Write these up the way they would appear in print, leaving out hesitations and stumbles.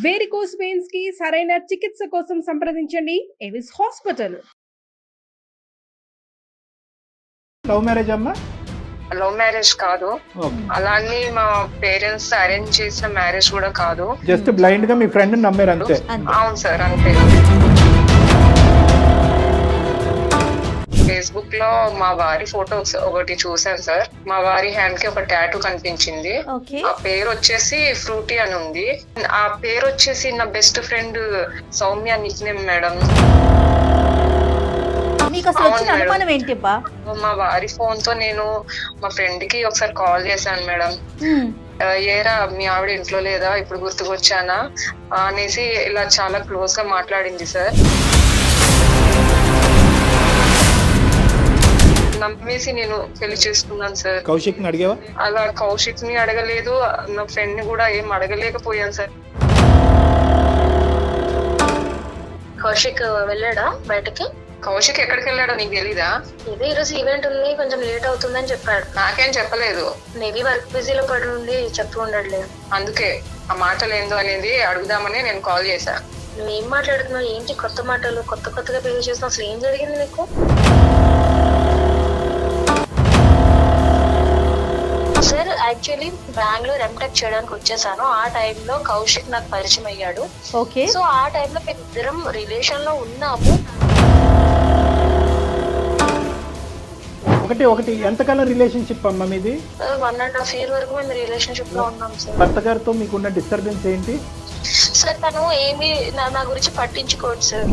Varicose veins కి సరైన చికిత్స కోసం సంప్రదించండి ఎవిస్ హాస్పిటల్. లవ్ మ్యారేజ్ అమ్మా? లవ్ మ్యారేజ్ కాదు, ఓకే. అలానే మా పేరెంట్స్ అరేంజ్ చేసిన మ్యారేజ్ కూడా కాదు. జస్ట్ బ్లైండ్ గా మీ ఫ్రెండ్ నమ్మారు అంతే. అవును సార్, అంతే. ఫేస్బుక్ లో మా వారి ఫోటోస్ ఒకటి చూసాను సార్. మా వారి హ్యాండ్ కి ఒక టాటూ కనిపించింది. ఆ పేరు వచ్చేసి ఫ్రూటీ అని ఉంది. ఆ పేరు వచ్చేసి నా best friend Soumya Nick name madam. మా వారి ఫోన్ తో నేను మా ఫ్రెండ్ కి ఒకసారి కాల్ చేశాను మేడం. ఏరా మీ ఆవిడ ఇంట్లో లేదా, ఇప్పుడు గుర్తుకొచ్చానా అనేసి ఇలా చాలా క్లోజ్ గా మాట్లాడింది సార్. నమ్మేసి నేను పెళ్లి చేసుకున్నాను సార్. కౌశిక్ ని అడిగావా? అలా కౌశిక్ ని అడగలేదు, నా ఫ్రెండ్ ని కూడా ఏం అడగలేకపోయాను సార్. కౌశిక్ వెళ్ళాడా బయటకి? కౌశిక్ ఎక్కడికి వెళ్ళాడో నీకు తెలీదా? ఇది ఈరోజు ఈవెంట్ ఉంది, కొంచెం లేట్ అవుతుందని చెప్పాడు. నాకేం చెప్పలేదు. మేబీ వర్క్ బిజీలో పడి ఉండి చెప్పు ఉండట్లేదు. అందుకే ఆ మాటలు ఏందో అనేది అడుగుదామని నేను కాల్ చేశా. నువ్వేం మాట్లాడుతున్నావు? ఏంటి కొత్త మాటలు? కొత్తగా బిహేవ్ చేస్తున్నావు? అసలు ఏం జరిగింది నీకు? సార్ యాక్చువల్లీ బెంగళూరు ఎంటెక్ చేయడానికి వచ్చేసాను. ఆ టైంలో కౌశిక్ నాకు పరిచయం అయ్యాడు. ఓకే. సో ఆ టైంలో మేము ఇద్దరం రిలేషన్ లో ఉన్నాము. ఒకటి ఎంతకాలం రిలేషన్షిప్ అమ్మా మీది? 1.5 year వరకు మేము రిలేషన్షిప్ లో ఉన్నాం సార్. భర్త గారితో మీకున్న డిస్టర్బెన్స్ ఏంటి? సార్ తను ఏమి నా గురించి పట్టించుకోడు సార్.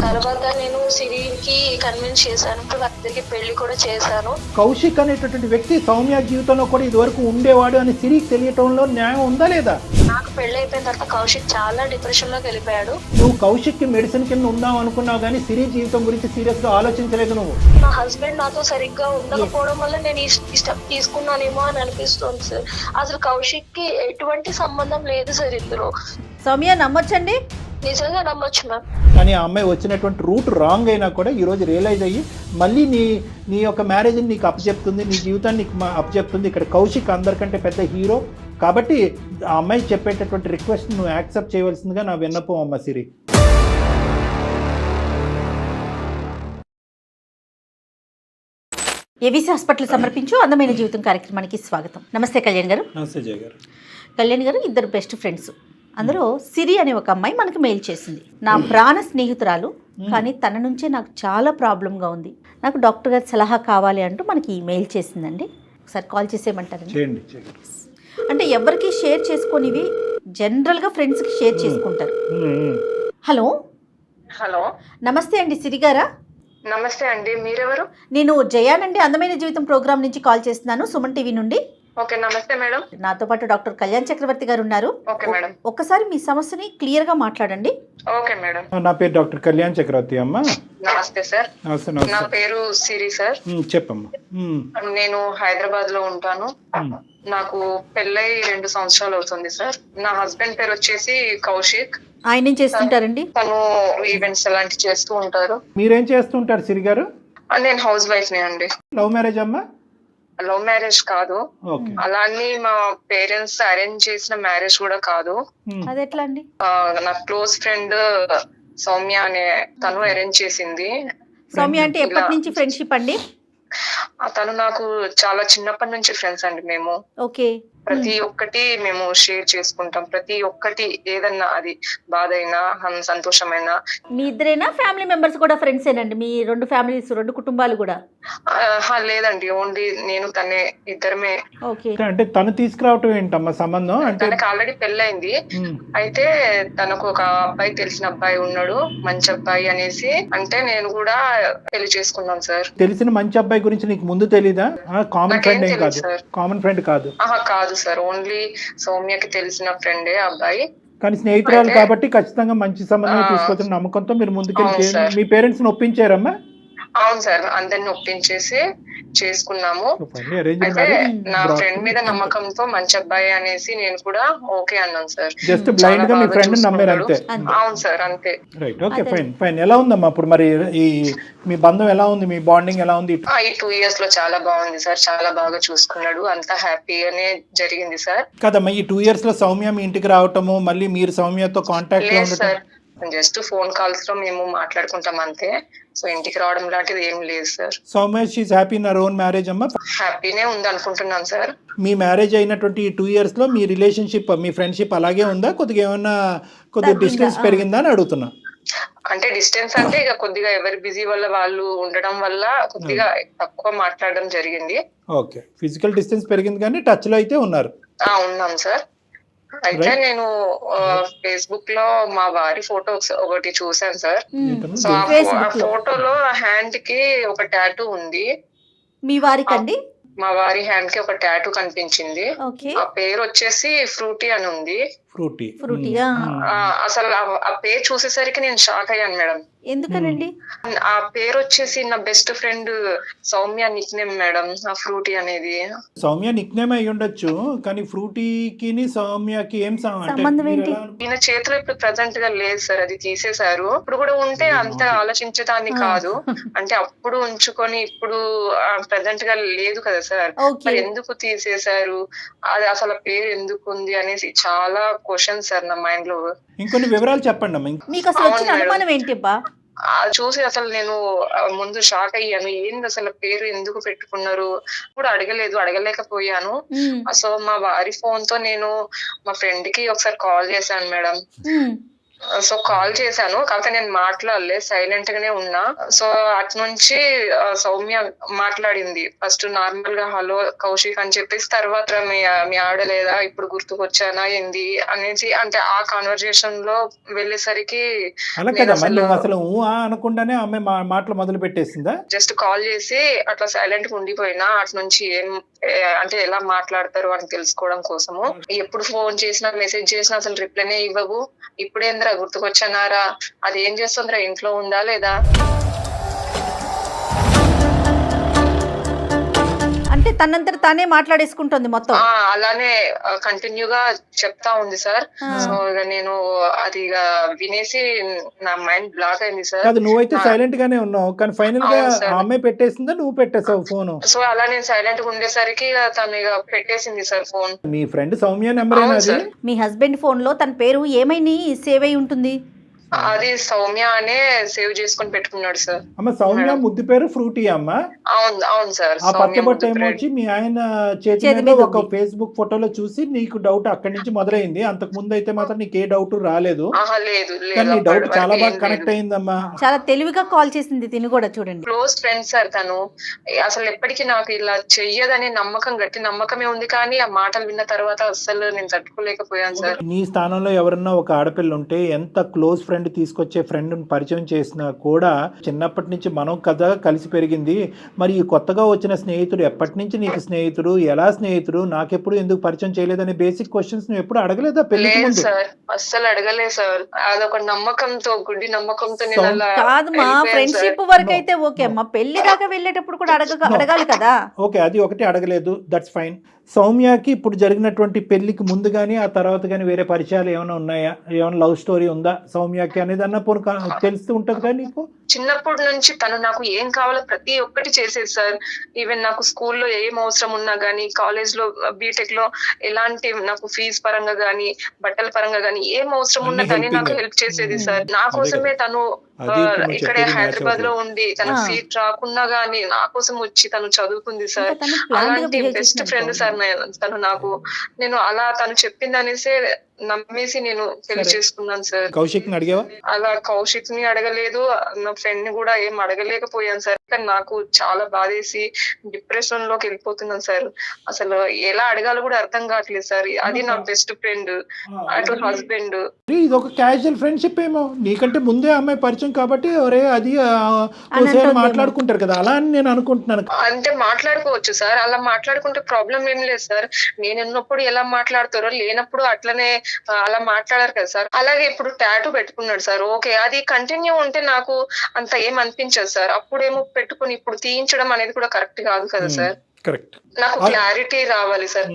తర్వాత నేను సిరికి కన్విన్స్ చేశాను, అందరికి పెళ్లి కూడా చేశాను. కౌశిక్ అనేటటువంటి వ్యక్తి సౌమ్య జీవితంలో కూడా ఇదివరకు ఉండేవాడు అని సిరికి తెలియటంలో న్యాయం ఉందా లేదా? నాకు పెళ్లి అయిపోయిన తర్వాత కౌశిక్ చాలా డిప్రెషన్ లోకి వెళ్ళిపోయాడు. నువ్వు కౌశిక్ కి మెడిసిన్ కింద ఉందాం అనుకున్నావు కానీ సిరి జీవితం గురించి సీరియస్ గా ఆలోచించలేదు నువ్వు. నా హస్బెండ్ నాతో సరిగ్గా ఉండకపోవడం వల్ల నేను ఈ స్టెప్ తీసుకున్నానేమో అని అనిపిస్తుంది సార్. అసలు కౌశిక్ కి ఎటువంటి సంబంధం లేదు సార్ ఇందులో. సౌమ్య నమ్మొచ్చండి? నిజంగా నమ్మొచ్చు మ్యామ్. కానీ ఆ అమ్మాయి వచ్చినటువంటి రూట్ రాంగ్ అయినా కూడా ఈ రోజు రియలైజ్ అయ్యి మళ్ళీ నీ యొక్క మ్యారేజ్ని నీకు అప్పచెప్తుంది, నీ జీవితాన్ని నీకు అప్పచెప్తుంది. ఇక్కడ కౌశిక్ అందరికంటే పెద్ద హీరో కాబట్టి ఆ అమ్మాయి చెప్పేటటువంటి రిక్వెస్ట్ నువ్వు యాక్సెప్ట్ చేయవలసిందిగా నా విన్నపం అమ్మ సిరి. ఏవిసి హాస్పిటల్ సమర్పించు అందమైన జీవితం కార్యక్రమానికి స్వాగతం. నమస్తే కళ్యాణ్ గారు. నమస్తే జయ గారు. కళ్యాణ్ గారు, ఇద్దరు బెస్ట్ ఫ్రెండ్స్, అందులో సిరి అనే ఒక అమ్మాయి మనకు మెయిల్ చేసింది. నా ప్రాణ స్నేహితురాలు, కానీ తన నుంచే నాకు చాలా ప్రాబ్లంగా ఉంది, నాకు డాక్టర్ గారి సలహా కావాలి అంటూ మనకి ఈ మెయిల్ చేసిందండి. ఒకసారి కాల్ చేసేయమంటారండి? అంటే ఎవరికి షేర్ చేసుకునేవి జనరల్గా ఫ్రెండ్స్కి షేర్ చేసుకుంటారు. హలో. హలో, నమస్తే అండి సిరి గారా? నమస్తే అండి, మీరెవరు? నేను జయానండి, అందమైన జీవితం ప్రోగ్రామ్ నుంచి కాల్ చేస్తున్నాను, సుమన్ టీవీ నుండి. ఓకే, నమస్తే మేడం. నాతో పాటు డాక్టర్ కళ్యాణ్ చక్రవర్తి గారు ఉన్నారు. Okay madam. ఒక్కసారి మీ సమస్యని క్లియర్ గా మాట్లాడండి. Okay madam. నా పేరు డాక్టర్ కళ్యాణ్ చక్రవర్తి అమ్మ. నమస్తే సార్. నమస్తే. నా పేరు సిరి సార్. చెప్పమ్మా. నేను హైదరాబాద్ లో ఉంటాను. నాకు పెళ్ళై 2 సంవత్సరాలు అవుతుంది సార్. నా హస్బెండ్ పేరు వచ్చేసి కౌశిక్. ఆయన ఏం చేస్తుంటారండి? తను ఈవెంట్స్ అలాంటి చేస్తూ ఉంటారు. మీరేం చేస్తుంటారు సిరి గారు? నేను హౌస్ వైఫ్ నే అండి. లవ్ మ్యారేజ్ అమ్మా? లవ్ మ్యారేజ్ కాదు, అలానే మా పేరెంట్స్ అరేంజ్ చేసిన మ్యారేజ్ కూడా కాదు. అది ఎట్లా అండి? నా క్లోజ్ ఫ్రెండ్ సౌమ్య అనే తను అరేంజ్ చేసింది. సౌమ్య అంటే ఎప్పటి నుంచి ఫ్రెండ్షిప్ అండి? తను నాకు చాలా చిన్నప్పటి నుంచి ఫ్రెండ్స్ అండి. మేము ఓకే, ప్రతి ఒక్కటి మేము షేర్ చేసుకుంటాం. ప్రతి ఒక్కటి ఏదన్నా, అది బాధ అయినా సంతోషమైనా. మీ ఇద్దరేనా ఫ్యామిలీ మెంబర్స్ కూడా ఫ్రెండ్స్ ఏనండి? మీ 2 ఫ్యామిలీస్, 2 కుటుంబాలు కూడా? లేదండి, ఓన్లీ నేను తనే, ఇద్దరమే. ఓకే. అంటే తను తీసుకురావటం ఏంటమ్మా సంబంధం? అంటే తనకు ఆల్రెడీ పెళ్ళైంది. అయితే తనకు ఒక అబ్బాయి, తెలిసిన అబ్బాయి ఉన్నాడు, మంచి అబ్బాయి అనేసి అంటే నేను కూడా పెళ్లి చేసుకున్నాను సార్. తెలిసిన మంచి అబ్బాయి గురించి నీకు ముందు తెలీదా? కామన్ ఫ్రెండ్ ఏం కాదు? కామన్ ఫ్రెండ్ కాదు? కాదు సార్, ఓన్లీ సౌమ్యకి తెలిసిన ఫ్రెండే అబ్బాయి. కానీ స్నేహితురాలు కాబట్టి ఖచ్చితంగా మంచి సంబంధం తీసుకొచ్చిన నమ్మకంతో మీరు ముందుకెళ్ళి మీ పేరెంట్స్ ని ఒప్పించారమ్మా? అవును సార్, అందరిని ఒప్పించేసి చేసుకున్నాము. అయితే నా ఫ్రెండ్ మీద నమ్మకంతో మంచి అబ్బాయి అనేసి నేను కూడా ఓకే అన్నాను సార్. జస్ట్ బ్లైండ్ గా మీ ఫ్రెండ్ నమ్మారు అంతే. అవును సార్, అంతే. Right, okay, fine fine. ఎలా ఉందమ్మా ఇప్పుడు మరి ఈ మీ బంధం ఎలా ఉంది, మీ బాండింగ్ ఎలా ఉంది? ఈ 2 years లో చాలా బాగుంది సార్, చాలా బాగా చూసుకున్నాడు, అంతా హ్యాపీగానే జరిగింది సార్. కదమ్మా, ఈ 2 years లో సౌమ్య మీ ఇంటికి రావటము, మళ్ళీ మీరు సౌమ్యతో కాంటాక్ట్ లో లేదు ఉండటం? సార్, జస్ట్ ఫోన్ కాల్స్ లో మేము మాట్లాడుకుంటాం అంతే. సో ఇంటికి రావడం లాంటిది ఏం లేదు sir. Soumya she happy in her own marriage అమ్మా? హ్యాపీనే ఉంది అనుకుంటున్నాను సార్. మీ మ్యారేజ్ అయినటువంటి ఈ 2 years లో మీ రిలేషన్షిప్, మీ ఫ్రెండ్షిప్ అలాగే ఉందా, కొద్దిగా ఏమన్నా కొద్దిగా డిస్టెన్స్ పెరిగిందా అని అడుగుతున్నా. అంటే డిస్టెన్స్ అంటే ఇక కొద్దిగా ఎవరి బిజీ వల్ల వాళ్ళు ఉండడం వల్ల కొద్దిగా తక్కువ మాట్లాడడం జరిగింది. ఓకే, ఫిజికల్ డిస్టెన్స్ పెరిగింది కానీ టచ్ లో అయితే ఉన్నారు. ఉన్నాం సార్. అయితే నేను ఫేస్బుక్ లో మా వారి ఫోటో ఒకటి చూసాను సార్. సో ఆ ఫోటోలో హ్యాండ్ కి ఒక టాటూ ఉంది. మీ వారికండి? మా వారి హ్యాండ్ కి ఒక టాటూ కనిపించింది. ఆ పేరు వచ్చేసి ఫ్రూటీ అని ఉంది. ఫ్రూటీ. అసలు ఆ పేరు చూసేసరికి నేను షాక్ అయ్యాను మేడం. ఎందుకనండి? ఆ పేరు వచ్చేసి నా best friend Soumya Nick name madam. ఆ ఫ్రూటీ అనేది సౌమ్య నిక్ నేమ్ అయి ఉండొచ్చు, కానీ ఫ్రూటీకి సౌమ్యకి ఏం సంబంధం ఏంటి? ఈయన చేతిలో ఇప్పుడు ప్రెసెంట్ గా లేదు సార్, అది తీసేశారు. ఇప్పుడు కూడా ఉంటే అంత ఆలోచించేదాన్ని కాదు. అంటే అప్పుడు ఉంచుకొని ఇప్పుడు ప్రెసెంట్ గా లేదు కదా సార్, మరి ఎందుకు తీసేశారు, అది అసలు పేరు ఎందుకు ఉంది అనేసి చాలా క్వశ్చన్ సార్ నా మైండ్ లో. ఇంకొన్ని వివరాలు చెప్పండి అమ్మా. మీకు అసలు వచ్చిన అనుమానం ఏంటిబ్బా? చూసి అసలు నేను ముందు షాక్ అయ్యాను. ఏంది అసలు పేరు ఎందుకు పెట్టుకున్నారు కూడా అడగలేకపోయాను. సో మా వారి ఫోన్ తో నేను మా ఫ్రెండ్ కి ఒకసారి కాల్ చేశాను మేడం. సో కాల్ చేశాను, కాకపోతే నేను మాట్లాడలే, సైలెంట్ గానే ఉన్నా. సో అటు నుంచి సౌమ్య మాట్లాడింది. ఫస్ట్ నార్మల్ గా హలో కౌశిక్ అని చెప్పేసి, తర్వాత మీ ఆడలేదా, ఇప్పుడు గుర్తుకొచ్చానా ఏంది అనేసి, అంటే ఆ కాన్వర్జేషన్ లో వెళ్ళేసరికి అసలు అనకుండానే ఆమె మాటలు మొదలు పెట్టేసిందా? జస్ట్ కాల్ చేసి అట్లా సైలెంట్ గా ఉండిపోయినా. అటు నుంచి అంటే ఎలా మాట్లాడతారు అని తెలుసుకోవడం కోసము. ఎప్పుడు ఫోన్ చేసినా మెసేజ్ చేసినా అసలు రిప్లైనే ఇవ్వవు. ఇప్పుడేంద్రా గుర్తుకొచ్చన్నారా, అది ఏం చేస్తుందిరా, ఇంట్లో ఉందా లేదా? అంటే తనంతట తానే మాట్లాడేసుకుంటుంది మొత్తం. అలానే కంటిన్యూగా చెప్తా ఉంది సార్. సో ఇక నేను అది ఇక వినేసి నా మైండ్ బ్లాక్ అయింది సార్. నువ్వైతే సైలెంట్ గానే ఉన్నావు, కానీ ఫైనల్ గా అమ్మాయి పెట్టేసిందా, నువ్వు పెట్టేసావు ఫోన్? సో అలా నేను సైలెంట్ గా ఉండేసరికి తను ఇక పెట్టేసింది సార్ ఫోన్. మీ ఫ్రెండ్ సౌమ్య నెంబర్? మీ హస్బెండ్ ఫోన్ లో తన పేరు ఏమైనా సేవ్ అయి ఉంటుంది? అది సౌమ్య అనే సేవ్ చేసుకుని పెట్టుకున్నాడు సార్. అమ్మ సౌమ్య ముద్దు పేరు ఫ్రూటీ అమ్మ? అవును సార్. ఆ పచ్చబొట్టు ఏమొచ్చి మీ ఆయన చేతి మీద ఒక ఫేస్బుక్ ఫోటోలో చూసి నీకు డౌట్ అక్కడి నుంచి మొదలైంది. అంతకు ముందు అయితే మాత్రం నీకు ఏ డౌట్ రాలేదు, కానీ డౌట్ చాలా బాగా కనెక్ట్ అయిందమ్మా. చాలా తెలివిగా కాల్ చేసింది తిని కూడా, చూడండి. క్లోజ్ ఫ్రెండ్ సార్ తను. అసలు ఎప్పటికీ నాకు ఇలా చెయ్యదనే నమ్మకం, గట్టి నమ్మకమే ఉంది, కానీ ఆ మాటలు విన్న తర్వాత అసలు నేను తట్టుకోలేకపోయాను సార్. నీ స్థానంలో ఎవరన్నా ఒక ఆడపిల్ల ఉంటే, ఎంత క్లోజ్ ఫ్రెండ్ తీసుకొచ్చే ఫ్రెండ్ పరిచయం చేసినా కూడా, చిన్నప్పటి నుంచి మనం కదా కలిసి పెరిగింది, మరి ఈ కొత్తగా వచ్చిన స్నేహితుడు ఎప్పటి నుంచి నీకు స్నేహితుడు, ఎలా స్నేహితుడు, నాకెప్పుడు ఎందుకు పరిచయం చేయలేదనే బేసిక్ క్వశ్చన్స్ నువ్వు ఎప్పుడు అడగలేదా పెళ్లికి ముందు? సార్ అస్సలు అడగలేదు సార్. అదొక నమ్మకంతో, గుడ్డి నమ్మకంతో. కాదు మా ఫ్రెండ్షిప్ వరకు అయితే ఓకే అమ్మా, పెళ్లి దాకా వెళ్ళేటప్పుడు కూడా అడగాలి కదా. ఓకే, అది ఒకటి అడగలేదు, దట్స్ ఫైన్. సౌమ్యకి ఇప్పుడు జరిగినటువంటి పెళ్లికి ముందు కానీ ఆ తర్వాత కానీ వేరే పరిచయాలు ఏమైనా ఉన్నాయా? ఏమైనా లవ్ స్టోరీ ఉందా సౌమ్యకి అనేది అన్న తెలుస్తూ ఉంటది కదా నీకు? చిన్నప్పటి నుంచి తను నాకు ఏం కావాలో ప్రతి ఒక్కటి చేసేది సార్. ఈవెన్ నాకు స్కూల్లో ఏం అవసరం ఉన్నా గానీ, కాలేజ్ లో బీటెక్ లో ఎలాంటి నాకు ఫీజు పరంగా గానీ, బట్టల పరంగా గానీ ఏం అవసరం ఉన్నా కానీ నాకు హెల్ప్ చేసేది సార్. నా కోసమే తను ఇక్కడే హైదరాబాద్ లో ఉండి తన సీట్ రాకున్నా గానీ నా కోసం వచ్చి తను చదువుకుంది సార్. అలాంటి బెస్ట్ ఫ్రెండ్ సార్ తను నాకు. నేను అలా తను చెప్పింది అనేసే నమ్మేసి నేను పెళ్లి చేసుకున్నాను సార్. కౌశిక్ ని అడిగావా? అలా కౌశిక్ ని అడగలేదు, నా ఫ్రెండ్ ని కూడా ఏం అడగలేకపోయాను సార్. కానీ నాకు చాలా బాధేసి డిప్రెషన్ లోకి వెళ్ళిపోతున్నాను సార్. అసలు ఎలా అడగాలో కూడా అర్థం కావట్లేదు సార్. అది నా బెస్ట్ ఫ్రెండ్, అటు హస్బెండ్. ఇది ఒక క్యాజువల్ ఫ్రెండ్షిప్ ఏమో, నీకంటే ముందే అమ్మాయి పరిచయం కాబట్టి ఒరే అది మాట్లాడుకుంటారు కదా, అలా అని నేను అనుకుంటున్నాను. అంటే మాట్లాడుకోవచ్చు సార్, అలా మాట్లాడుకుంటే ప్రాబ్లం ఏం లేదు సార్. నేను ఉన్నప్పుడు ఎలా మాట్లాడతారో, లేనప్పుడు అట్లనే అలా మాట్లాడారు కదా సార్. అలాగే ఇప్పుడు టాటూ పెట్టుకున్నాడు సార్. ఓకే, అది కంటిన్యూ ఉంటే నాకు అంత ఏం అనిపించదు సార్. అప్పుడేమో పెట్టుకుని ఇప్పుడు తీయించడం అనేది కూడా కరెక్ట్ కాదు కదా సార్. కరెక్ట్. నాకు క్లారిటీ రావాలి సార్.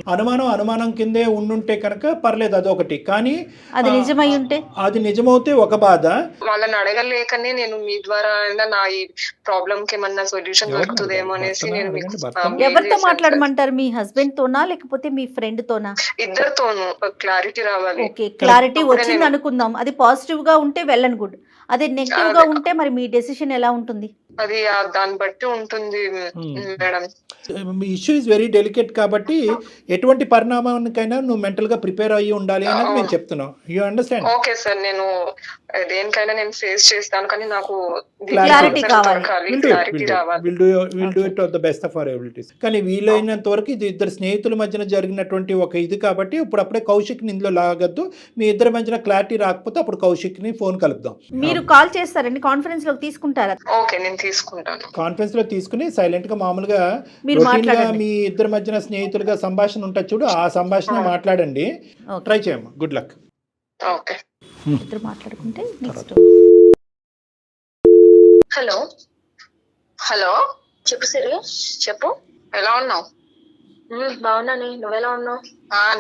అనుమానం కిందే ఉండుంటే కనుక పర్లేదు, అదొకటి. కానీ అది నిజమై ఉంటే, అది నిజమవుతే ఒక బాధ. వాళ్ళని అడగలేకనే నేను మీ ద్వారా అయినా నా ఈ ప్రాబ్లం కి ఏమన్నా సొల్యూషన్ దొరుకుతుందేమో అనేసి నేను మీకు ఎవరితో మాట్లాడమంటారు? మీ హస్బెండ్ తోనా లేకపోతే మీ ఫ్రెండ్ తోనా? ఇద్దరితోనూ క్లారిటీ రావాలి. ఓకే, క్లారిటీ వచ్చింది అనుకుందాం. అది పాజిటివ్ గా ఉంటే వెల్ అండ్ గుడ్. అదే నెగిటివ్ గా ఉంటే మరి మీ డెసిషన్ ఎలా ఉంటుంది? అది దాన్ని బట్టి ఉంటుంది madam. Issue is very delicate కాబట్టి ఎటువంటి పరిణామానికైనా నువ్వు మెంటల్ గా ప్రిపేర్ అయ్యి ఉండాలి అని నేను చెప్తున్నాను. You understand? ఓకే సార్, నేను దేనికైనా నేను ఫేస్ చేస్తాను, కానీ నాకు క్లారిటీ కావాలి. క్లారిటీ రావాలి. Will do it of the best of our abilities. కానీ వీలైనంత వరకు ఇది ఇద్దరు స్నేహితుల మధ్యన జరిగినటువంటి ఒక ఇది కాబట్టి ఇప్పుడు అప్పుడే కౌశిక్ ని ఇందులో లాగద్దు. మీ ఇద్దరి మధ్యన క్లారిటీ రాకపోతే అప్పుడు కౌశిక్ ని ఫోన్ కలుపుదాం. మీరు కాల్ చేస్తారండి, కాన్ఫరెన్స్ లోకి తీసుకుంటారా? ఓకే, నేను తీసుకుంటాను. కాన్ఫరెన్స్ లో తీసుకుని సైలెంట్ గా మామూలుగా మీరు మాట్లాడండి. మీ ఇద్దరి మధ్యన స్నేహితులుగా సంభాషణ ఉంటుంది చూడు, ఆ సంభాషణ మాట్లాడండి. ట్రై చేయమ్మా. Good luck. ఓకే, ఇద్దరు మాట్లాడుకుంటే నెక్స్ట్. హలో హలో, చెప్పు సిరి, చెప్పు. ఎలా ఉన్నావు? బాగున్నాను, నువ్వెలా ఉన్నావు?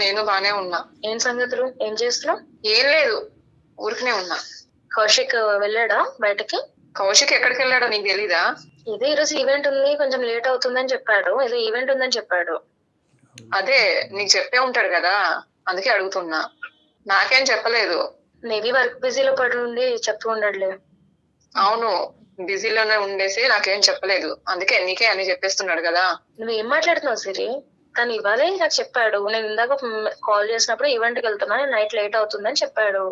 నేను బానే ఉన్నా. ఏం సంగతులు, ఏం చేస్తున్నావు? ఏం లేదు, ఊరికనే ఉన్నా. కౌశిక్ వెళ్ళాడా బయటకి? కౌశిక్ ఎక్కడికి వెళ్ళాడో నీకు తెలీదా? ఏదో ఈరోజు ఈవెంట్ ఉంది, కొంచెం లేట్ అవుతుందని చెప్పాడు. ఏదో ఈవెంట్ ఉందని చెప్పాడు. అదే నీకు చెప్పే ఉంటాడు కదా, అందుకే అడుగుతున్నా. నాకేం చెప్పలేదు. మేబీ వర్క్ బిజీలో పడి ఉండి చెప్తూ ఉండడులే. అవును, బిజీలోనే ఉండేసి నాకేం చెప్పలేదు. అందుకే నీకే అని చెప్పేస్తున్నాడు కదా. నువ్వేం మాట్లాడుతున్నావు సిరి? తను ఇవాళే నాకు చెప్పాడు. నేను ఇందాక కాల్ చేసినప్పుడు ఈవెంట్కి వెళ్తున్నా, నైట్ లేట్ అవుతుందని చెప్పాడు.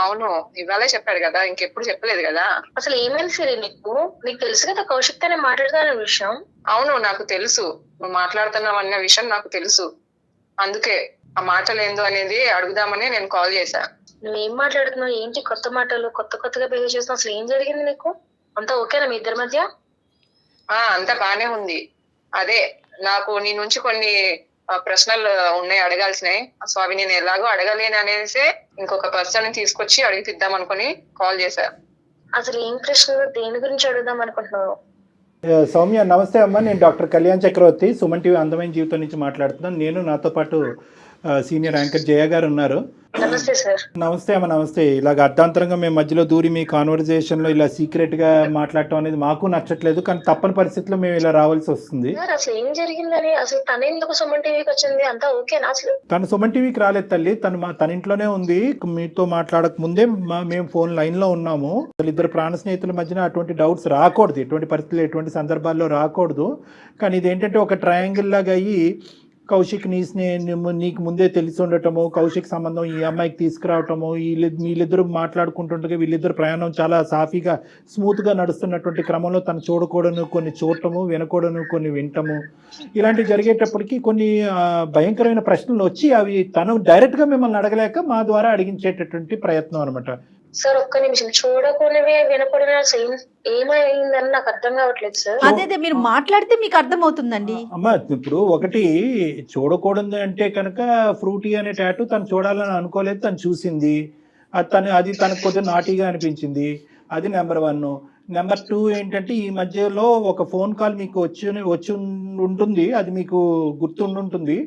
అవును, ఇవాళే చెప్పాడు కదా, ఇంకెప్పుడు చెప్పలేదు కదా. అసలు ఏమైంది సిరి నీకు? నీకు తెలుసు కదా కౌశిక్ తోనే మాట్లాడుతున్న విషయం. అవును, నాకు తెలుసు నువ్వు మాట్లాడుతున్నావు అన్న విషయం నాకు తెలుసు. అందుకే ఆ మాటలు ఏందో అనేది అడుగుదామని నేను కాల్ చేశా. నువ్వేం మాట్లాడుతున్నావు? ఏంటి కొత్త మాటలు, కొత్తగా బిహేవ్ చేస్తున్నావు? అసలు ఏం జరిగింది నీకు? అంతా ఓకేనా మీ ఇద్దరి మధ్య? అంతా బానే ఉంది. అదే నాకు నీ నుంచి కొన్ని ప్రశ్నలు ఉన్నాయి అడగాల్సినాయి. సో అవి నేను ఎలాగో అడగలేను అనేసి ఇంకొక పర్సన్ తీసుకొచ్చి అడిగిద్దాం అనుకుని కాల్ చేశా. అసలు ఏం ప్రశ్నలు, దేని గురించి అడుగుదాం అనుకుంటున్నావు? సౌమ్య నమస్తే అమ్మ. నేను డాక్టర్ కళ్యాణ్ చక్రవర్తి, సుమన్ టీవీ అందమైన జీవితం నుంచి మాట్లాడుతున్నాను. నేను నాతో పాటు సీనియర్ యాంకర్ జయ గారు ఉన్నారు. నమస్తే సార్. నమస్తే అమ్మ. నమస్తే. ఇలాగ అర్ధాంతరంగా మేము మధ్యలో దూరి మీ కాన్వర్జేషన్లో ఇలా సీక్రెట్గా మాట్లాడటం అనేది మాకు నచ్చట్లేదు, కానీ తప్పని పరిస్థితుల్లో మేము ఇలా రావాల్సి వస్తుంది. అసలు ఏం జరిగిందని, అసలు తన ఎందుకు సుమన్ టీవీకి వచ్చింది? అంతా ఓకేనా? అసలు తను సుమన్ టీవీకి రాలేదు తల్లి, తన ఇంట్లోనే ఉంది. మీతో మాట్లాడక ముందే మేము ఫోన్ లైన్లో ఉన్నాము. అసలు ఇద్దరు ప్రాణ స్నేహితుల మధ్యన అటువంటి డౌట్స్ రాకూడదు, ఎటువంటి పరిస్థితులు ఎటువంటి సందర్భాల్లో రాకూడదు. కానీ ఇదేంటంటే ఒక ట్రయాంగిల్ లాగా అయ్యి కౌశిక్ నీకు ముందే తెలిసి ఉండటము, కౌశిక్ సంబంధం ఈ అమ్మాయికి తీసుకురావటము, వీళ్ళిద్దరూ మాట్లాడుకుంటుండగా వీళ్ళిద్దరు ప్రయాణం చాలా సాఫీగా స్మూత్గా నడుస్తున్నటువంటి క్రమంలో తను చూడకూడను కొన్ని చూడటము, వినకూడను కొన్ని వినటము, ఇలాంటివి జరిగేటప్పటికి కొన్ని భయంకరమైన ప్రశ్నలు వచ్చి అవి తను డైరెక్ట్గా మిమ్మల్ని అడగలేక మా ద్వారా అడిగించేటటువంటి ప్రయత్నం అనమాట. సార్ ఒక్క నిమిషం, చూడకూడనివి వినకూడని అసలు ఏమైందని నాకు అర్థం కావట్లేదు సార్. అదే మీరు మాట్లాడితే మీకు అర్థం అవుతుందండి. అమ్మ ఇప్పుడు ఒకటి చూడకూడదు అంటే కనుక ఫ్రూటీ అనే టాటూ తను చూడాలని అనుకోలేదు, తను చూసింది. అది తనకు కొంచెం నాటీగా అనిపించింది. అది నెంబర్ 1. నెంబర్ 2 ఏంటంటే ఈ మధ్యలో ఒక ఫోన్ కాల్ మీకు వచ్చి ఉంటుంది, అది మీకు గుర్తుండుంటుంది.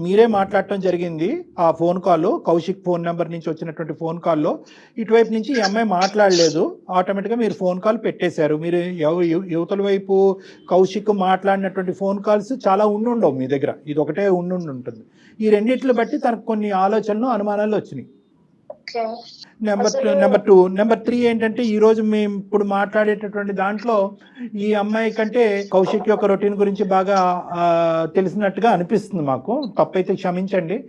మీరే మాట్లాడటం జరిగింది. ఆ phone call Kaushik phone number నుంచి వచ్చినటువంటి ఫోన్ కాల్లో ఇటువైపు నుంచి ఈ అమ్మాయి మాట్లాడలేదు, ఆటోమేటిక్గా మీరు ఫోన్ కాల్ పెట్టేశారు. మీరు యువతల వైపు కౌశిక్ మాట్లాడినటువంటి ఫోన్ కాల్స్ చాలా ఉండవు మీ దగ్గర, ఇది ఒకటే ఉంటుంది. ఈ రెండిట్లు బట్టి తనకు కొన్ని ఆలోచనలు అనుమానాలు వచ్చినాయి. నెంబర్ 2. నెంబర్ 3 ఏంటంటే ఈరోజు మేము ఇప్పుడు మాట్లాడేటటువంటి దాంట్లో ఈ అమ్మాయి కంటే కౌశిక్ యొక్క రొటీన్ గురించి బాగా తెలిసినట్టుగా అనిపిస్తుంది మాకు. తప్పైతే క్షమించండి.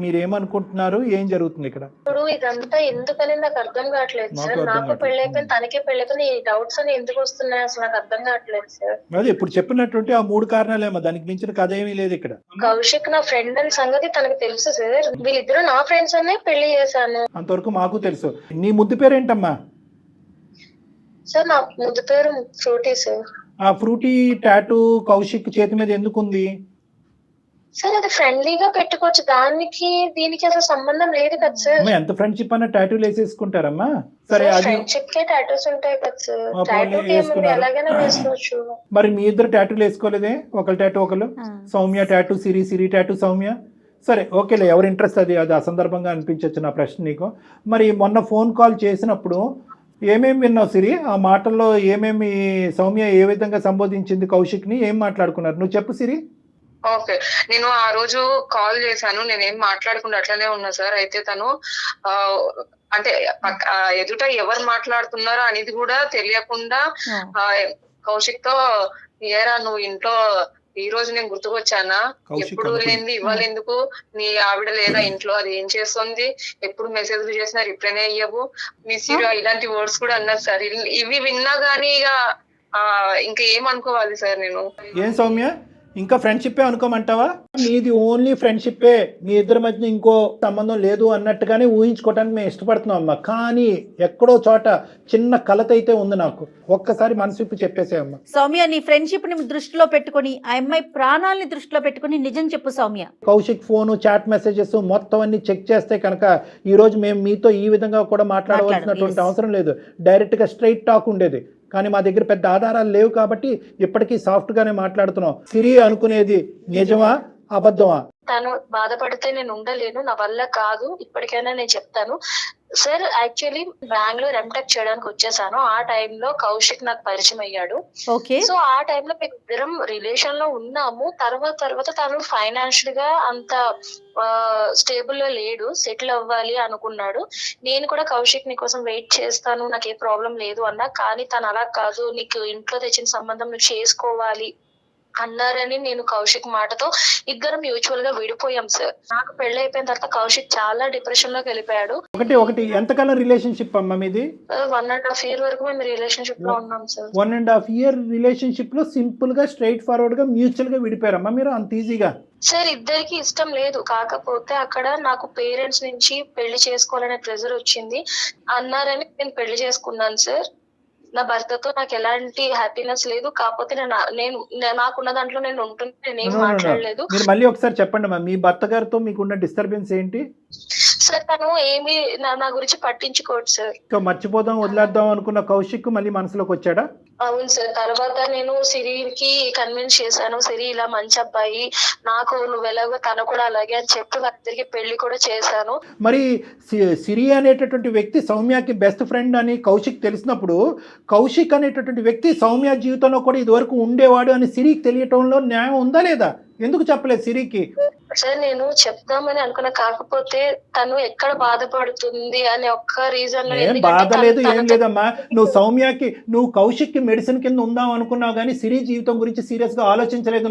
మీరేమనుకుంటున్నారు, ఏం జరుగుతుంది ఇక్కడ? ఇప్పుడు ఇదంతా ఎందుకని నాకు అర్థం కావట్లేదు సార్. నాకు పెళ్ళైపోయింది, తనకే పెళ్ళైపోయింది. ఈ డౌట్స్ అని ఎందుకు వస్తున్నాయి అసలు నాకు అర్థం కావట్లేదు సార్. అదే ఇప్పుడు చెప్పినటువంటి ఆ 3 కారణాలేమో, దానికి మించిన కథ ఏమీ లేదు ఇక్కడ. కౌశిక్ నా ఫ్రెండ్ అని సంగతి తనకు తెలుసు సార్. వీళ్ళిద్దరు నా ఫ్రెండ్స్ అనే పెళ్లి చేశాను, అంతవరకు మాకు తెలుసు. నీ ముద్దు పేరేంటమ్మా? సార్ నా ముద్దు పేరు ఫ్రూటీ సార్. ఆ ఫ్రూటీ టాటూ కౌశిక్ చేతి మీద ఎందుకు ఉంది? సార్ అది ఫ్రెండ్లీగా పెట్టుకోవచ్చు, దానికి దీనికి అసలు సంబంధం లేదు కదా సార్. అమ్మా ఎంత ఫ్రెండ్షిప్ అన్న టాటూలు వేసేసుకుంటారమ్మా. సరే అది ఫ్రెండ్షిప్ కే టాటూస్ ఉంటాయి కదా సార్. పోనీ టాటూ ఏముంది, వేసుకున్నారు. ఎలాగైనా వేసుకోవచ్చు. మరి మీ ఇద్దరు టాటూలు వేసుకోలేదే? ఒకరు టాటూ ఒకరు, సౌమ్య టాటూ సిరి, సిరి టాటూ సౌమ్య. సరే ఓకేలే, ఎవరి ఇంట్రెస్ట్ అది అది అసందర్భంగా అనిపించవచ్చు నా ప్రశ్న నీకు. మరి మొన్న ఫోన్ కాల్ చేసినప్పుడు ఏమేమి విన్నావు సిరి? ఆ మాటల్లో ఏమేమి సౌమ్య ఏ విధంగా సంబోధించింది కౌశిక్ని, ఏం మాట్లాడుకున్నారు నువ్వు చెప్పు సిరి. ఓకే, నేను ఆ రోజు కాల్ చేశాను, నేనేం మాట్లాడకుండా అట్లనే ఉన్నా సార్. అయితే తను అంటే ఎదుట ఎవరు మాట్లాడుతున్నారో అనేది కూడా తెలియకుండా కౌశిక్ తో, ఏరా నువ్వు ఇంట్లో ఈ రోజు నేను గుర్తుకొచ్చానా, ఎప్పుడు లేనిది ఇవాళ ఎందుకు, నీ ఆవిడ లేదా ఇంట్లో, అది ఏం చేస్తుంది, ఎప్పుడు మెసేజ్లు చేసినా రిప్లైనే అయ్యవు, మిస్ యూ, ఇలాంటి వర్డ్స్ కూడా అన్నారు సార్. ఇవి విన్నా గానీ ఇక ఇంకా ఏమనుకోవాలి సార్ నేను? ఏం సౌమ్య ఇంకా ఫ్రెండ్షిప్పే అనుకోమంటావా? నీది ఓన్లీ ఫ్రెండ్షిప్పే, మీ ఇద్దరి మధ్య ఇంకో సంబంధం లేదు అన్నట్టుగానే ఊహించుకోవడానికి మేము ఇష్టపడుతున్నాం అమ్మా. కానీ ఎక్కడో చోట చిన్న కలత అయితే ఉంది నాకు. ఒక్కసారి మనసు విప్పి చెప్పేసే అమ్మా. సౌమ్య, నీ ఫ్రెండ్షిప్ ని దృష్టిలో పెట్టుకుని, ఆ అమ్మాయి ప్రాణాలని దృష్టిలో పెట్టుకుని నిజం చెప్పు Soumya. Kaushik phone, chat messages మొత్తం అన్ని చెక్ చేస్తే కనుక ఈ రోజు మేము మీతో ఈ విధంగా కూడా మాట్లాడవలసినటువంటి అవసరం లేదు. డైరెక్ట్ గా స్ట్రైట్ టాక్ ఉండేది. కానీ మా దగ్గర పెద్ద ఆధారాలు లేవు కాబట్టి ఇప్పటికీ సాఫ్ట్ గానే మాట్లాడుతున్నాం. సిరి అనుకునేది నిజమా అబద్ధమా? తను బాధపడితే నేను ఉండలేను, నా వల్ల కాదు. ఇప్పటికైనా నేను చెప్తాను సార్. యాక్చువల్లీ బెంగళూరు ఎంటెక్ చేయడానికి వచ్చేసాను. ఆ టైంలో కౌశిక్ నాకు పరిచయం అయ్యాడు. సో ఆ టైంలో మేము ఇద్దరం రిలేషన్ లో ఉన్నాము. తర్వాత తను ఫైనాన్షియల్ గా అంత స్టేబుల్ గా లేడు, సెటిల్ అవ్వాలి అనుకున్నాడు. నేను కూడా కౌశిక్ నీ కోసం వెయిట్ చేస్తాను, నాకు ఏ ప్రాబ్లం లేదు అన్నా. కానీ తను అలా కాదు, నీకు ఇంట్లో తెచ్చిన సంబంధం నువ్వు చేసుకోవాలి అన్నారని నేను కౌశిక్ మాటతో ఇద్దరం మ్యూచువల్ గా విడిపోయాం సార్. నాకు పెళ్లి అయిపోయిన తర్వాత కౌశిక్ చాలా డిప్రెషన్ లోకి వెళ్ళిపోయాడు. ఒకటి ఎంతకాలం రిలేషన్షిప్ అమ్మా మీది? 1.5 year వరకు మేము రిలేషన్షిప్ లో ఉన్నాం సార్. 1.5 year రిలేషన్షిప్ లో సింపుల్ గా స్ట్రైట్ ఫార్వర్డ్ గా మ్యూచువల్ గా విడిపోయారమ్మా మీరు అంత ఈజీగా? సార్ ఇద్దరికి ఇష్టం లేదు, కాకపోతే అక్కడ నాకు పేరెంట్స్ నుంచి పెళ్లి చేసుకోవాలనే ప్రెజర్ వచ్చింది అన్నారని నేను పెళ్లి చేసుకున్నాను సార్. నా భర్తతో నాకు ఎలాంటి హ్యాపీనెస్ లేదు, కాకపోతే నాకున్న దాంట్లో నేను ఉంటున్నా, నేనేం మాట్లాడలేదు. మీరు మళ్ళీ ఒకసారి చెప్పండి మీ భర్త గారితో మీకున్న డిస్టర్బెన్స్ ఏంటి? సార్ తను ఏమి నా గురించి పట్టించుకోడు సార్. మర్చిపోదాం వదిలేద్దాం అనుకున్న కౌశిక్ మళ్ళీ మనసులోకి వచ్చాడా? అవును సార్. తర్వాత నేను సిరికి కన్విన్స్ చేశాను, సిరి ఇలా మంచి అబ్బాయి, నాకు నువ్వు ఎలాగో తను కూడా అలాగే అని చెప్పి వాళ్ళిద్దరికి పెళ్లి కూడా చేశాను. మరి సిరి అనేటటువంటి వ్యక్తి సౌమ్యకి బెస్ట్ ఫ్రెండ్ అని కౌశిక్ తెలిసినప్పుడు, కౌశిక్ అనేటటువంటి వ్యక్తి సౌమ్య జీవితంలో కూడా ఇదివరకు ఉండేవాడు అని సిరికి తెలియటంలో న్యాయం ఉందా లేదా? ఎందుకు చెప్పలేదు సిరికి? సార్ నేను చెప్దామని అనుకున్నా, కాకపోతే తను ఎక్కడ బాధపడుతుంది అనే ఒక్క రీజన్. బాధ లేదు ఏం లేదమ్మా. నువ్వు కౌశిక్ కి మెడిసిన్ కింద ఉందాం అనుకున్నావు కానీ సిరి జీవితం గురించి సీరియస్ గా ఆలోచించలేదు.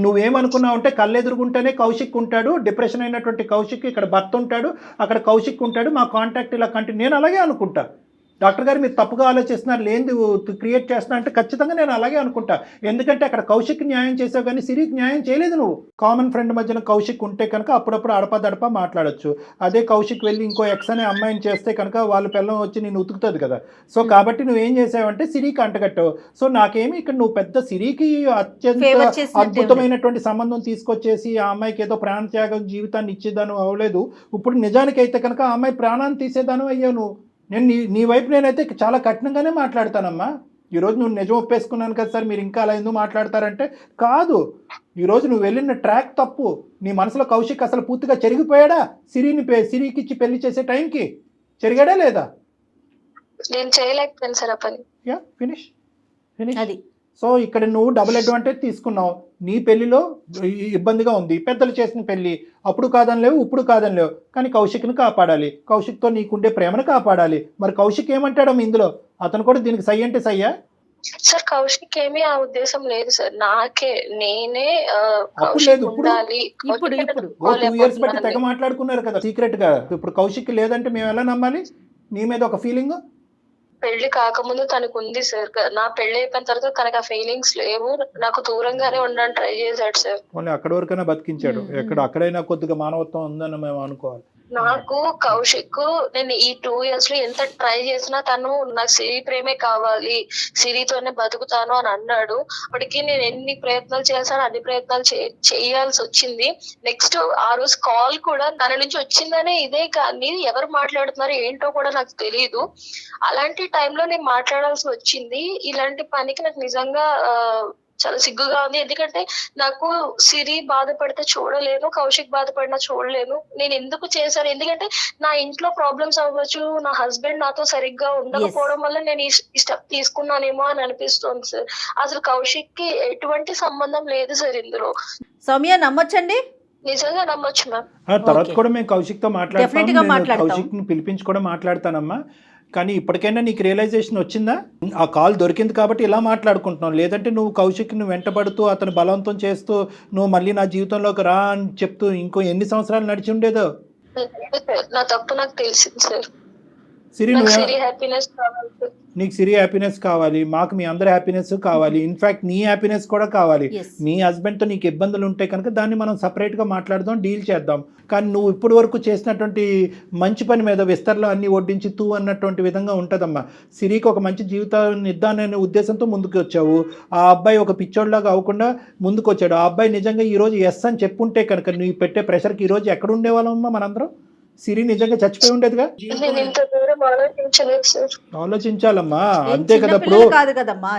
నువ్వేమనుకున్నావు అంటే కళ్ళెదురుగుంటేనే కౌశిక్ ఉంటాడు, డిప్రెషన్ అయినటువంటి కౌశిక్ ఇక్కడ భర్త ఉంటాడు, అక్కడ కౌశిక్ ఉంటాడు, మా కాంటాక్ట్ ఇలా కంటిన్యూ. నేను అలాగే అనుకుంటా. డాక్టర్ గారు మీరు తప్పుగా ఆలోచిస్తున్నారు, లేనిది క్రియేట్ చేస్తున్నా అంటే ఖచ్చితంగా నేను అలాగే అనుకుంటా. ఎందుకంటే అక్కడ కౌశిక్ న్యాయం చేసావు కానీ సిరికి న్యాయం చేయలేదు. నువ్వు కామన్ ఫ్రెండ్ మధ్యన కౌశిక్ ఉంటే కనుక అప్పుడప్పుడు అడపదడప మాట్లాడొచ్చు. అదే కౌశిక్ వెళ్ళి ఇంకో ఎక్స్ అనే అమ్మాయిని చేస్తే కనుక వాళ్ళ పిల్లం వచ్చి నేను ఉతుకుతుంది కదా. సో కాబట్టి నువ్వేం చేసావంటే సిరికి అంటగట్టావు. సో నాకేమి ఇక్కడ నువ్వు పెద్ద సిరికి అత్యంత అద్భుతమైనటువంటి సంబంధం తీసుకొచ్చేసి ఆ అమ్మాయికి ఏదో ప్రాణత్యాగం జీవితాన్ని ఇచ్చేదాను అవ్వలేదు. ఇప్పుడు నిజానికైతే కనుక ఆ అమ్మాయి ప్రాణాన్ని తీసేదాను అయ్యావు నువ్వు. నేను నీ వైపు నేనైతే చాలా కఠినంగానే మాట్లాడతానమ్మా. ఈరోజు నువ్వు నిజం ఒప్పేసుకున్నాను కదా సార్, మీరు ఇంకా అలా ఎందుకు మాట్లాడతారంటే కాదు. ఈరోజు నువ్వు వెళ్ళిన ట్రాక్ తప్పు. నీ మనసులో కౌశిక్ అసలు పూర్తిగా చెరిగిపోయాడా? సిరికి ఇచ్చి పెళ్లి చేసే టైంకి చెరిగాడా లేదా? నేను చేయలేకపోయాను సార్ ఆ పని. ఫినిష్. అది సో ఇక్కడ నువ్వు డబుల్ అడ్వాంటేజ్ తీసుకున్నావు. నీ పెళ్లిలో ఇబ్బందిగా ఉంది, పెద్దలు చేసిన పెళ్లి, అప్పుడు కాదని లేవు, ఇప్పుడు కాదని లేవు. కానీ కౌశిక్ని కాపాడాలి, కౌశిక్తో నీకుండే ప్రేమను కాపాడాలి. మరి కౌశిక్ ఏమంటాడు ఇందులో? అతను కూడా దీనికి సై అంటే సయ్యా? సార్ కౌశిక్ ఏమీ ఆ ఉద్దేశం లేదు సార్, నేనే అప్పుడు లేదు. ఇప్పుడు 2 years బట్టి తెగ మాట్లాడుకున్నారు కదా సీక్రెట్ గా. ఇప్పుడు కౌశిక్ లేదంటే మేము ఎలా నమ్మాలి? నీ మీద ఒక ఫీలింగ్. పెళ్లి కాకముందు తనకు ఉంది సార్, నా పెళ్లి అయిపోయిన తర్వాత తనకు ఆ ఫీలింగ్స్ లేవు, నాకు దూరంగానే ఉండడానికి ట్రై చేశాడు సార్. అక్కడి వరకైనా బతికించాడు. అక్కడైనా కొద్దిగా మానవత్వం ఉందని మేము అనుకోవాలి. నాకు కౌశిక్ నేను ఈ 2 years లో ఎంత ట్రై చేసినా తను నాకు సిరి ప్రేమే కావాలి, సిరితోనే బతుకుతాను అని అన్నాడు. అప్పటికి నేను ఎన్ని ప్రయత్నాలు చేశాను, అన్ని ప్రయత్నాలు చేయాల్సి వచ్చింది. నెక్స్ట్ ఆ రోజు కాల్ కూడా తన నుంచి వచ్చిందనే ఇదే, కానీ ఎవరు మాట్లాడుతున్నారు ఏంటో కూడా నాకు తెలియదు. అలాంటి టైంలో నేను మాట్లాడాల్సి వచ్చింది. ఇలాంటి పనికి నాకు నిజంగా చాలా సిగ్గుగా ఉంది. ఎందుకంటే నాకు సిరి బాధపడితే చూడలేను, కౌశిక్ బాధపడినా చూడలేను. నేను ఎందుకు చేశాను, ఎందుకంటే నా ఇంట్లో ప్రాబ్లమ్స్ అవ్వచ్చు, నా హస్బెండ్ నాతో సరిగ్గా ఉండకపోవడం వల్ల నేను ఈ స్టెప్ తీసుకున్నానేమో అని అనిపిస్తుంది సార్. అసలు కౌశిక్ కి ఎటువంటి సంబంధం లేదు సార్ ఇందులో. సౌమ్య నమ్మొచ్చండి? నిజంగా నమ్మొచ్చు మ్యామ్. తర్వాత కూడా మేము కౌశిక్ తో మాట్లాడతాం, కౌశిక్ ని పిలిపించి కూడా మాట్లాడతానమ్మా. కానీ ఇప్పటికైనా నీకు రియలైజేషన్ వచ్చిందా? ఆ కాల్ దొరికింది కాబట్టి ఇలా మాట్లాడుకుంటున్నావు, లేదంటే నువ్వు కౌశిక్ని వెంటబడుతూ అతను బలవంతం చేస్తూ నువ్వు మళ్ళీ నా జీవితంలోకి రా అని చెప్తూ ఇంకో ఎన్ని సంవత్సరాలు నడిచి ఉండేదో. నా తప్పు నాకు తెలిసింది సార్. సిరి, నీకు సిరి హ్యాపీనెస్ కావాలి, మాకు మీ అందరి హ్యాపీనెస్ కావాలి, ఇన్ఫాక్ట్ నీ హ్యాపీనెస్ కూడా కావాలి. మీ హస్బెండ్తో నీకు ఇబ్బందులు ఉంటాయి కనుక దాన్ని మనం సపరేట్గా మాట్లాడదాం, డీల్ చేద్దాం. కానీ నువ్వు ఇప్పటి వరకు చేసినటువంటి మంచి పని మీద విస్తరలో అన్ని వడ్డించి తూ అన్నటువంటి విధంగా ఉంటుందమ్మా. సిరికి ఒక మంచి జీవితాన్ని ఇద్దాననే ఉద్దేశంతో ముందుకు వచ్చావు. ఆ అబ్బాయి ఒక పిచ్చోడ్లాగా అవ్వకుండా ముందుకు వచ్చాడు. ఆ అబ్బాయి నిజంగా ఈరోజు ఎస్ అని చెప్పుంటే కనుక నువ్వు పెట్టే ప్రెషర్కి ఈరోజు ఎక్కడ ఉండేవాళ్ళమ్మా మనందరం? సిరి నిజంగా చచ్చిపోయి ఉండేదిగా. ఆలోచించాలమ్మా, అంతే కదా. ఇప్పుడు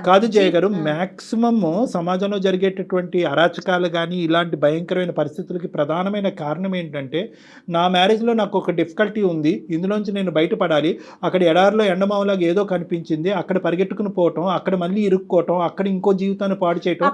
కాదు జయ గారు, మాక్సిమమ్ సమాజంలో జరిగేటటువంటి అరాచకాలు కానీ ఇలాంటి భయంకరమైన పరిస్థితులకి ప్రధానమైన కారణం ఏంటంటే, నా మ్యారేజ్లో నాకు ఒక డిఫికల్టీ ఉంది, ఇందులోంచి నేను బయటపడాలి, అక్కడ ఎడారిలో ఎండమావులాగా ఏదో కనిపించింది, అక్కడ పరిగెట్టుకుని పోవటం, అక్కడ మళ్ళీ ఇరుక్కోవటం, అక్కడ ఇంకో జీవితాన్ని పాడు చేయటం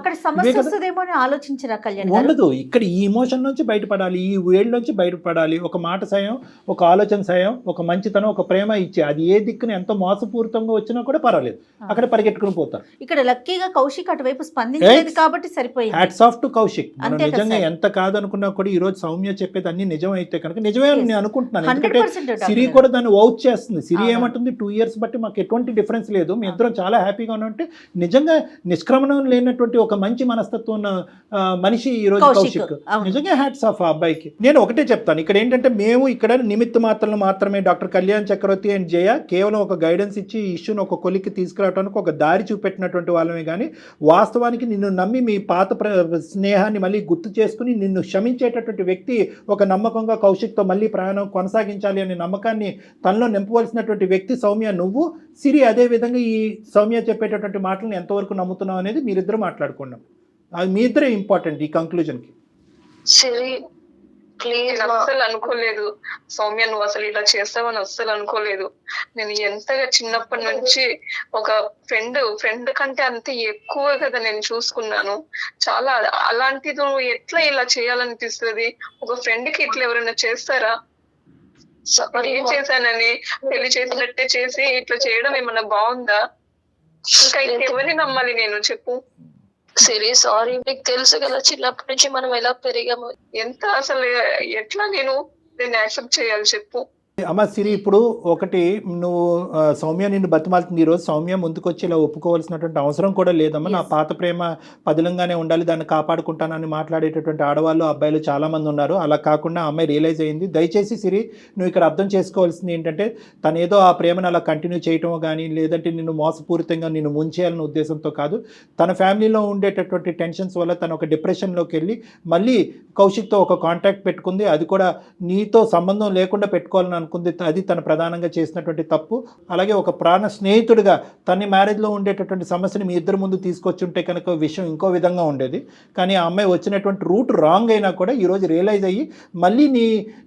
ఉండదు. ఇక్కడ ఈ ఇమోషన్ నుంచి బయటపడాలి, ఈ వేడి నుంచి బయటపడాలి. ఒక మాట సాయం, ఒక ఆలోచన సాయం, ఒక మంచితనం, ఒక ప్రేమ ఇచ్చి అది ఏ దిక్కున ఎంతో మోసపూరితంగా వచ్చినా కూడా పర్వాలేదు, అక్కడ పరిగెట్టుకుని పోతారు. ఇక్కడ లక్కీగా కౌశిక్ అటువైపు స్పందించలేదు కాబట్టి సరిపోయింది. Hats off to Kaushik. మనం నిజంగా ఎంత కాదనుకున్నా కూడా ఈ రోజు సౌమ్య చెప్పేది అన్ని నిజం అయితే కనుక నిజమే అని నేను అనుకుంటున్నాను. ఎందుకంటే సిరి కూడా దాన్ని వౌచ్ చేస్తుంది. సిరి ఏమంటుంది, 2 years బట్టి మాకు ఎటువంటి డిఫరెన్స్ లేదు, మీ ఇద్దరం చాలా హ్యాపీగా ఉన్నట్టు. నిజంగా నిష్క్రమణం లేనటువంటి ఒక మంచి మనస్తత్వం ఉన్న మనిషి ఈ రోజు కౌశిక్. నిజంగా హ్యాట్స్ ఆఫ్ ఆ అబ్బాయికి. నేను ఒకటే చెప్తాను, ఇక్కడ ఏంటంటే మేము ఇక్కడ నిమిత్త మాత్రమే డాక్టర్ కళ్యాణ్ చక్రవర్తి అండ్ జయ కేవలం ఒక గైడెన్స్ ఇచ్చి ఈ ఇష్యూని ఒక కొలిక్కి తీసుకురావడానికి ఒక దారి చూపెట్టినటువంటి వాళ్ళమే. కానీ వాస్తవానికి నిన్ను నమ్మి మీ పాత స్నేహాన్ని మళ్ళీ గుర్తు చేసుకుని నిన్ను క్షమించేటటువంటి వ్యక్తి ఒక నమ్మకంగా కౌశిక్తో మళ్ళీ ప్రయాణం కొనసాగించాలి అనే నమ్మకాన్ని తనలో నింపవలసినటువంటి వ్యక్తి సౌమ్య నువ్వు. సిరి అదే విధంగా ఈ సౌమ్య చెప్పేటటువంటి మాటలను ఎంతవరకు నమ్ముతున్నావు అనేది మీరిద్దరు మాట్లాడుకున్నాం. అది మీ ఇద్దరే ఇంపార్టెంట్ ఈ కంక్లూజన్కి. సిరి ప్లీజ్, అస్సలు అనుకోలేదు సౌమ్య నువ్వు అసలు ఇలా చేస్తావని అస్సలు అనుకోలేదు. నేను ఎంతగా చిన్నప్పటి నుంచి ఒక ఫ్రెండ్ కంటే అంతే ఎక్కువ కదా నేను చూసుకున్నాను. చాలా అలాంటిది నువ్వు ఎట్లా ఇలా చేయాలనిపిస్తుంది? ఒక ఫ్రెండ్ కి ఇట్లా ఎవరైనా చేస్తారా? ఏం చేశానని పెళ్లి చేసినట్టే చేసి ఇట్లా చేయడం ఏమన్నా బాగుందా? ఇంకా ఇంకెవరిని నమ్మాలి నేను, చెప్పు. సిరి సారీ, నీకు తెలుసు కదా చిన్నప్పటి నుంచి మనం ఎలా పెరిగాము. ఎంత అసలు ఎట్లా నేను దీన్ని యాక్సెప్ట్ చేయాలి చెప్పు. అమ్మ సిరి, ఇప్పుడు ఒకటి నువ్వు సౌమ్య నిన్ను బతిమాలుతుంది. ఈరోజు సౌమ్య ముందుకు వచ్చి ఇలా ఒప్పుకోవాల్సినటువంటి అవసరం కూడా లేదమ్మా. నా పాత ప్రేమ పదిలంగానే ఉండాలి, దాన్ని కాపాడుకుంటానని మాట్లాడేటటువంటి ఆడవాళ్ళు అబ్బాయిలు చాలామంది ఉన్నారు. అలా కాకుండా అమ్మాయి రియలైజ్ అయింది. దయచేసి సిరి నువ్వు ఇక్కడ అర్థం చేసుకోవాల్సింది ఏంటంటే, తను ఏదో ఆ ప్రేమను అలా కంటిన్యూ చేయటమో కానీ లేదంటే నిన్ను మోసపూరితంగా నిన్ను ముంచేయాలనే ఉద్దేశంతో కాదు. తన ఫ్యామిలీలో ఉండేటటువంటి టెన్షన్స్ వల్ల తను ఒక డిప్రెషన్లోకి వెళ్ళి మళ్ళీ కౌశిక్తో ఒక కాంటాక్ట్ పెట్టుకుంది. అది కూడా నీతో సంబంధం లేకుండా పెట్టుకోవాలని అనుకుంది. అది తను ప్రధానంగా చేసినటువంటి తప్పు. అలాగే ఒక ప్రాణ స్నేహితుడిగా తన మ్యారేజ్లో ఉండేటటువంటి సమస్యని మీ ఇద్దరు ముందు తీసుకొచ్చుంటే కనుక విషయం ఇంకో విధంగా ఉండేది. కానీ ఆ అమ్మాయి వచ్చినటువంటి రూట్ రాంగ్ అయినా కూడా ఈరోజు రియలైజ్ అయ్యి మళ్ళీ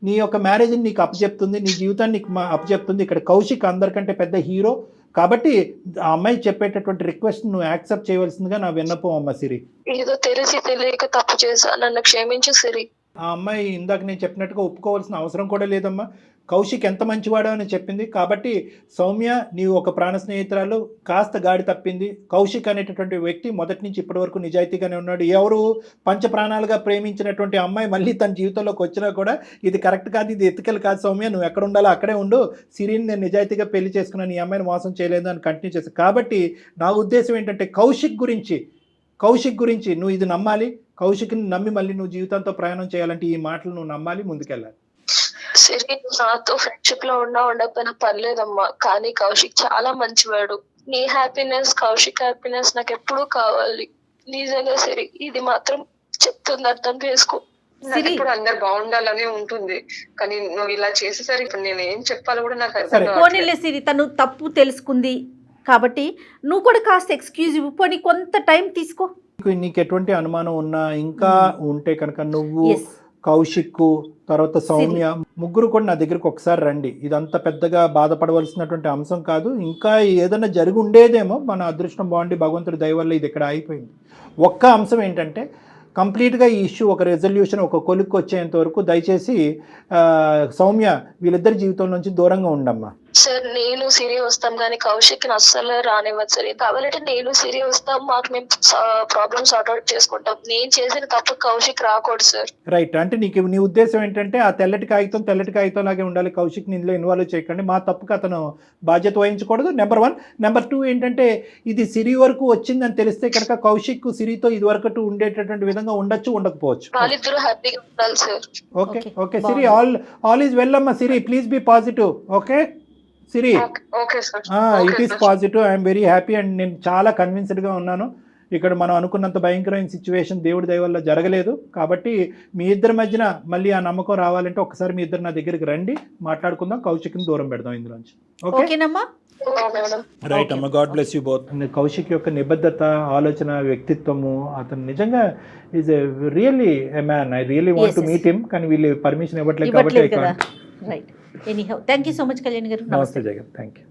నీ యొక్క మ్యారేజ్ని నీకు అప్పచెప్తుంది, నీ జీవితాన్ని నీకు అప్పచెప్తుంది. ఇక్కడ కౌశిక్ అందరికంటే పెద్ద హీరో కాబట్టి ఆ అమ్మాయి చెప్పేటటువంటి రిక్వెస్ట్ నువ్వు యాక్సెప్ట్ చేయవలసిందిగా నా విన్నపం అమ్మ సిరి. ఏదో తెలిసి తెలియక తప్పు చేశా, నన్ను క్షమించు సిరి. ఆ అమ్మాయి ఇందాక నేను చెప్పినట్టుగా ఒప్పుకోవాల్సిన అవసరం కూడా లేదమ్మా. కౌశిక్ ఎంత మంచివాడో అని చెప్పింది కాబట్టి సౌమ్య నీవు ఒక ప్రాణ స్నేహితురాలు కాస్త గాడి తప్పింది. కౌశిక్ అనేటటువంటి వ్యక్తి మొదటి నుంచి ఇప్పటి వరకు నిజాయితీగానే ఉన్నాడు. ఎవరు పంచ ప్రాణాలుగా ప్రేమించినటువంటి అమ్మాయి మళ్ళీ తన జీవితంలోకి వచ్చినా కూడా ఇది కరెక్ట్ కాదు, ఇది ఎత్తికలు కాదు సౌమ్య, నువ్వు ఎక్కడ ఉండాలో అక్కడే ఉండు, సిరిని నేను నిజాయితీగా పెళ్లి చేసుకున్నాను, ఈ అమ్మాయిని మోసం చేయలేదు అని కంటిన్యూ చేస్తాను. కాబట్టి నా ఉద్దేశం ఏంటంటే కౌశిక్ గురించి నువ్వు ఇది నమ్మాలి. కౌశిక్ని నమ్మి మళ్ళీ నువ్వు జీవితంతో ప్రయాణం చేయాలంటే ఈ మాటలు నువ్వు నమ్మాలి, ముందుకెళ్ళాలి. సరే నాతో ఫ్రెండ్షిప్ లో ఉండకపోయినా పర్లేదమ్మా, కానీ కౌశిక్ చాలా మంచివాడు. నీ హ్యాపీనెస్, కౌశిక్ హ్యాపీనెస్ నాకు ఎప్పుడూ కావాలి. నిజంగా సరే, ఇది మాత్రం చెప్తుంది, అర్థం చేసుకో. నాకు ఇప్పుడు అందరు బాగుండాలనే ఉంటుంది, కానీ నువ్వు ఇలా చేసేసరికి ఇప్పుడు నేను ఏం చెప్పాలో కూడా నాకు అర్థం కావట్లేదు. పోనీలే సిరి, తను తప్పు తెలుసుకుంది కాబట్టి నువ్వు కూడా కాస్త ఎక్స్క్యూజ్ ఇవ్వు, పోనీ కొంత టైం తీసుకో. నీకు ఎటువంటి అనుమానం ఉన్నా ఇంకా ఉంటే కనుక నువ్వు, కౌశిక్, తర్వాత సౌమ్య ముగ్గురు కూడా నా దగ్గరకు ఒకసారి రండి. ఇదంతా పెద్దగా బాధపడవలసినటువంటి అంశం కాదు. ఇంకా ఏదైనా జరిగి ఉండేదేమో, మన అదృష్టం బాగుండి భగవంతుడి దయ వల్ల ఇది ఇక్కడ అయిపోయింది. ఒక్క అంశం ఏంటంటే కంప్లీట్గా ఈ ఇష్యూ ఒక రెజల్యూషన్, ఒక కొలిక్కి వచ్చేంత వరకు దయచేసి సౌమ్య వీళ్ళిద్దరి జీవితం నుంచి దూరంగా ఉండమ్మా. సార్ నేను సిరి వస్తాం కానీ కౌశిక్ అస్సలు రానివ్వదు సార్. కావాలంటే నేను సిరి వస్తాం, మాకు మేము ప్రాబ్లమ్ సార్ట్ అవుట్ చేసుకుంటాం. నేను చేసిన తప్పు కౌశిక్ రాకూడదు సార్. రైట్, అంటే నీకు నీ ఉద్దేశం ఏంటంటే ఆ తెల్లటి కాగితం లాగే ఉండాలి, కౌశిక్ ఇందులో ఇన్వాల్వ్ చేయకండి, మా తప్పుకి అతను బాధ్యత వహించకూడదు. నెంబర్ 1. నెంబర్ 2 ఏంటంటే ఇది సిరి వరకు వచ్చిందని తెలిస్తే కనుక కౌశిక్ సిరితో ఇది వరకు ఉండేటటువంటి విధంగా ఉండొచ్చు, ఉండకపోవచ్చు. వాళ్ళిద్దరూ హ్యాపీగా ఉండాలి sir. Okay okay Siri, all is well అమ్మా. Siri please be positive. Okay Siri, it is positive. I'm very happy and నేను చాలా కన్విన్స్డ్గా ఉన్నాను. ఇక్కడ మనం అనుకున్నంత భయంకరమైన సిచ్యువేషన్ దేవుడి దయ వల్ల జరగలేదు. కాబట్టి మీ ఇద్దరి మధ్యన మళ్ళీ ఆ నమ్మకం రావాలంటే ఒకసారి మీ ఇద్దరు నా దగ్గరికి రండి, మాట్లాడుకుందాం, కౌశిక్ని దూరం పెడదాం ఇందులోంచి. ఓకేనమ్మా? రైట్ అమ్మా, God bless you both. Kaushik యొక్క నిబద్ధత, ఆలోచన, వ్యక్తిత్వము, అతను నిజంగా is a really a man. I really want to meet him, కానీ వీళ్ళు పర్మిషన్ ఇవ్వట్లేదు కాబట్టి. Right, anyhow thank you so much Kalyan గారు. నమస్తే జగన్, థ్యాంక్ యూ.